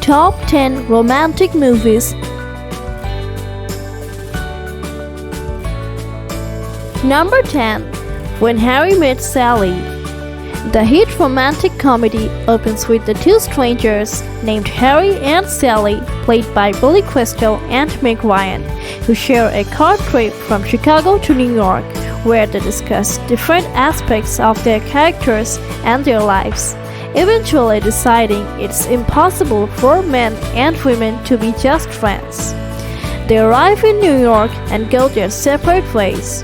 Top 10 Romantic Movies. Number 10. When Harry Met Sally. The hit romantic comedy opens with the two strangers named Harry and Sally, played by Billy Crystal and Meg Ryan, who share a car trip from Chicago to New York, where they discuss different aspects of their characters and their lives, eventually deciding it's impossible for men and women to be just friends. They arrive in New York and go their separate ways.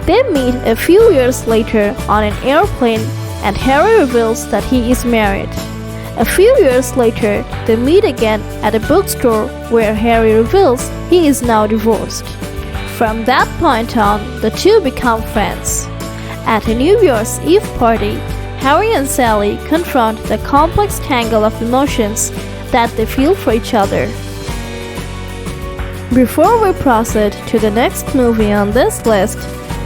They meet a few years later on an airplane, and Harry reveals that he is married. A few years later, they meet again at a bookstore where Harry reveals he is now divorced. From that point on, the two become friends. At a New Year's Eve party, Harry and Sally confront the complex tangle of emotions that they feel for each other. Before we proceed to the next movie on this list,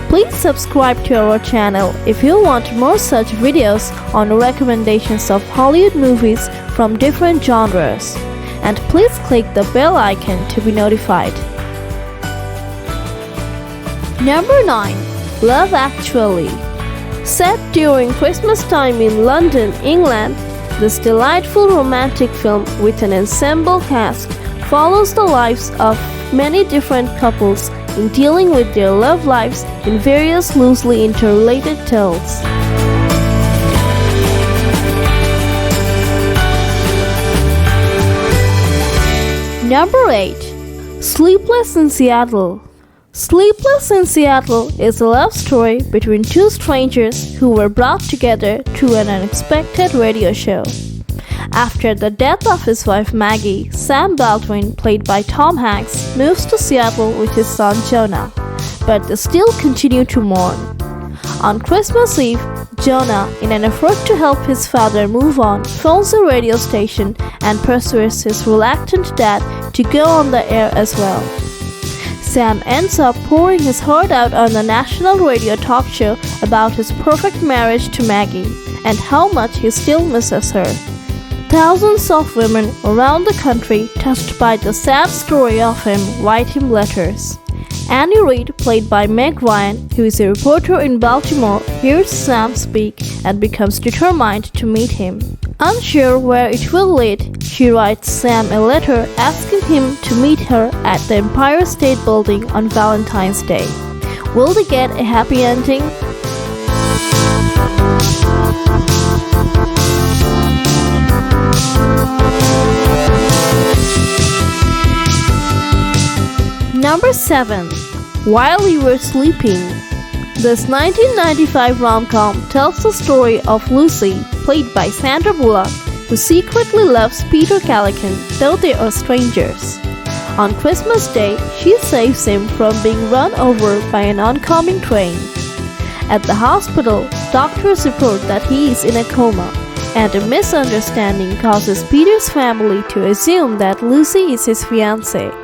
please subscribe to our channel if you want more such videos on recommendations of Hollywood movies from different genres. And please click the bell icon to be notified. Number 9. Love Actually. Set during Christmas time in London, England, this delightful romantic film with an ensemble cast follows the lives of many different couples in dealing with their love lives in various loosely interrelated tales. Number 8. Sleepless in Seattle. Sleepless in Seattle is a love story between two strangers who were brought together through an unexpected radio show. After the death of his wife Maggie, Sam Baldwin, played by Tom Hanks, moves to Seattle with his son Jonah, but they still continue to mourn. On Christmas Eve, Jonah, in an effort to help his father move on, phones a radio station and persuades his reluctant dad to go on the air as well. Sam ends up pouring his heart out on the national radio talk show about his perfect marriage to Maggie and how much he still misses her. Thousands of women around the country, touched by the sad story of him, write him letters. Annie Reed, played by Meg Ryan, who is a reporter in Baltimore, hears Sam speak and becomes determined to meet him. Unsure where it will lead, she writes Sam a letter asking him to meet her at the Empire State Building on Valentine's Day. Will they get a happy ending? Number 7. While You Were Sleeping. This 1995 rom-com tells the story of Lucy, played by Sandra Bullock, who secretly loves Peter Callaghan, though they are strangers. On Christmas Day, she saves him from being run over by an oncoming train. At the hospital, doctors report that he is in a coma, and a misunderstanding causes Peter's family to assume that Lucy is his fiancée.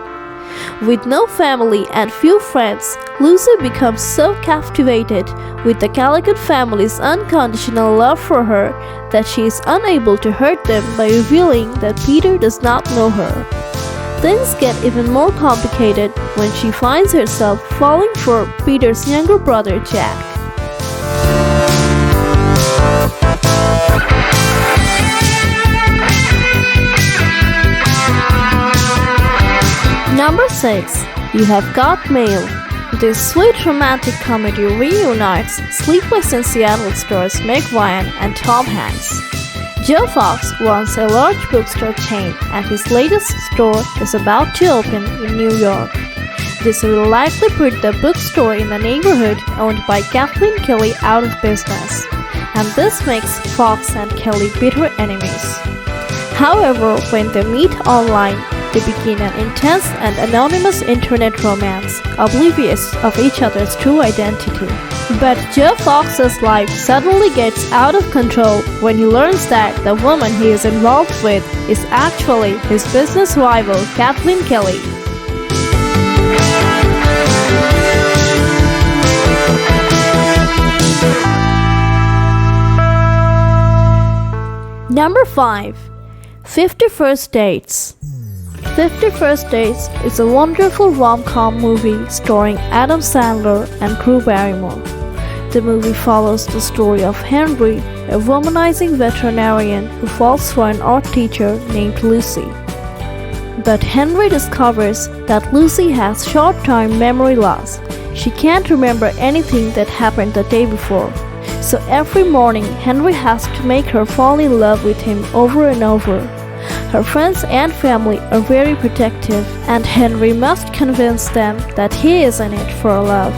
With no family and few friends, Lucy becomes so captivated with the Callaghan family's unconditional love for her that she is unable to hurt them by revealing that Peter does not know her. Things get even more complicated when she finds herself falling for Peter's younger brother Jack. Number 6. You Have Got Mail. This sweet romantic comedy reunites Sleepless in Seattle stars Meg Ryan and Tom Hanks. Joe Fox runs a large bookstore chain, and his latest store is about to open in New York. This will likely put the bookstore in the neighborhood owned by Kathleen Kelly out of business, and this makes Fox and Kelly bitter enemies. However, when they meet online, they begin an intense and anonymous internet romance, oblivious of each other's true identity. But Joe Fox's life suddenly gets out of control when he learns that the woman he is involved with is actually his business rival, Kathleen Kelly. Number 5. 50 First Dates. 50 First Dates is a wonderful rom-com movie starring Adam Sandler and Drew Barrymore. The movie follows the story of Henry, a womanizing veterinarian who falls for an art teacher named Lucy. But Henry discovers that Lucy has short-term memory loss. She can't remember anything that happened the day before. So every morning, Henry has to make her fall in love with him over and over. Her friends and family are very protective, and Henry must convince them that he is in it for love.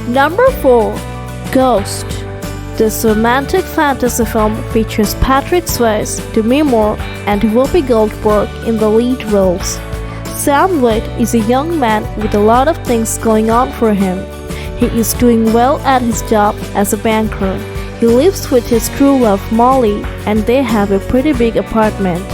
Number 4. Ghost. This romantic fantasy film features Patrick Swayze, Demi Moore, and Whoopi Goldberg in the lead roles. Sam Wade is a young man with a lot of things going on for him. He is doing well at his job as a banker. He lives with his true love Molly, and they have a pretty big apartment.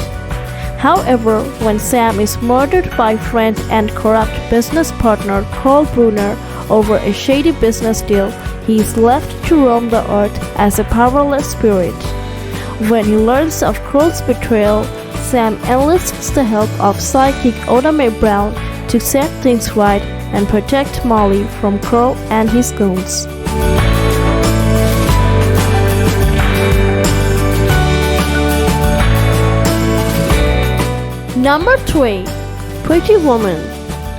However, when Sam is murdered by friend and corrupt business partner Carl Brunner over a shady business deal, he is left to roam the earth as a powerless spirit. When he learns of Carl's betrayal, Sam enlists the help of psychic Oda Mae Brown to set things right and protect Molly from Carl and his goons. Number 3. Pretty Woman.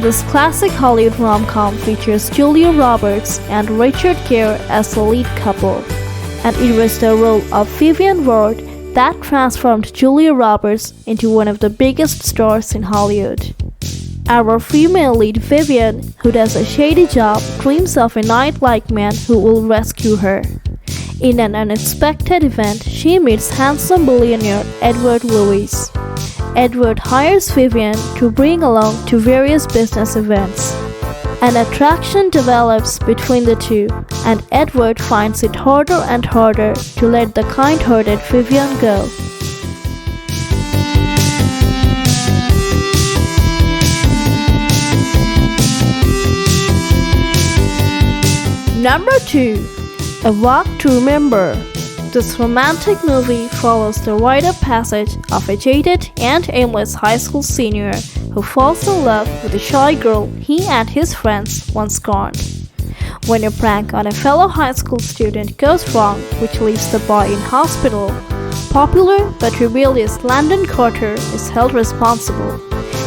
This classic Hollywood rom-com features Julia Roberts and Richard Gere as the lead couple, and it was the role of Vivian Ward that transformed Julia Roberts into one of the biggest stars in Hollywood. Our female lead Vivian, who does a shady job, dreams of a knight-like man who will rescue her. In an unexpected event, she meets handsome billionaire Edward Lewis. Edward hires Vivian to bring along to various business events. An attraction develops between the two, and Edward finds it harder and harder to let the kind-hearted Vivian go. Number 2. A Walk to Remember. This romantic movie follows the rite of passage of a jaded and aimless high school senior who falls in love with a shy girl he and his friends once scorned. When a prank on a fellow high school student goes wrong, which leaves the boy in hospital, popular but rebellious Landon Carter is held responsible,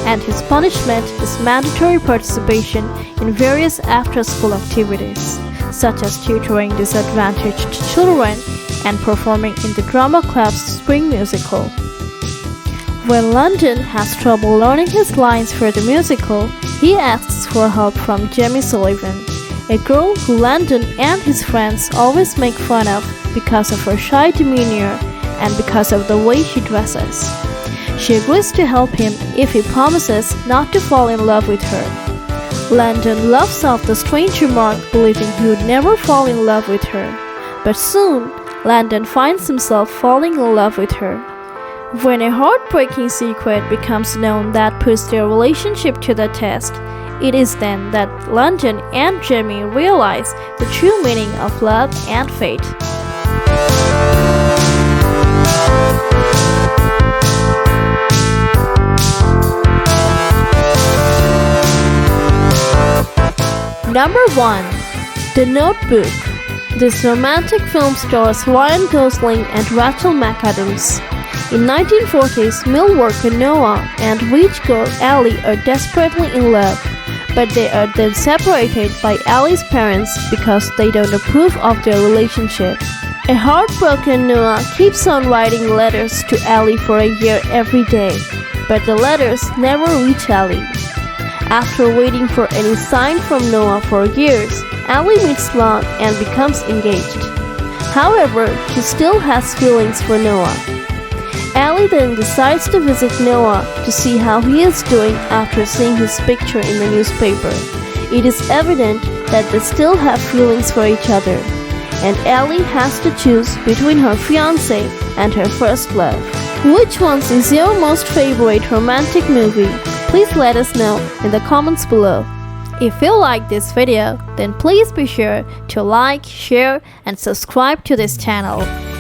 and his punishment is mandatory participation in various after-school activities, such as tutoring disadvantaged children and performing in the drama club's spring musical. When Landon has trouble learning his lines for the musical, he asks for help from Jamie Sullivan, a girl who Landon and his friends always make fun of because of her shy demeanor and because of the way she dresses. She agrees to help him if he promises not to fall in love with her. Landon laughs off the strange remark, believing he would never fall in love with her. But soon, Landon finds himself falling in love with her. When a heartbreaking secret becomes known that puts their relationship to the test, it is then that Landon and Jamie realize the true meaning of love and fate. Number 1. The Notebook. This romantic film stars Ryan Gosling and Rachel McAdams. In 1940s, mill worker Noah and rich girl Allie are desperately in love, but they are then separated by Allie's parents because they don't approve of their relationship. A heartbroken Noah keeps on writing letters to Allie for a year every day, but the letters never reach Allie. After waiting for any sign from Noah for years, Allie meets Lon and becomes engaged. However, she still has feelings for Noah. Allie then decides to visit Noah to see how he is doing after seeing his picture in the newspaper. It is evident that they still have feelings for each other, and Allie has to choose between her fiancé and her first love. Which one is your most favorite romantic movie? Please let us know in the comments below. If you like this video, then please be sure to like, share, and subscribe to this channel.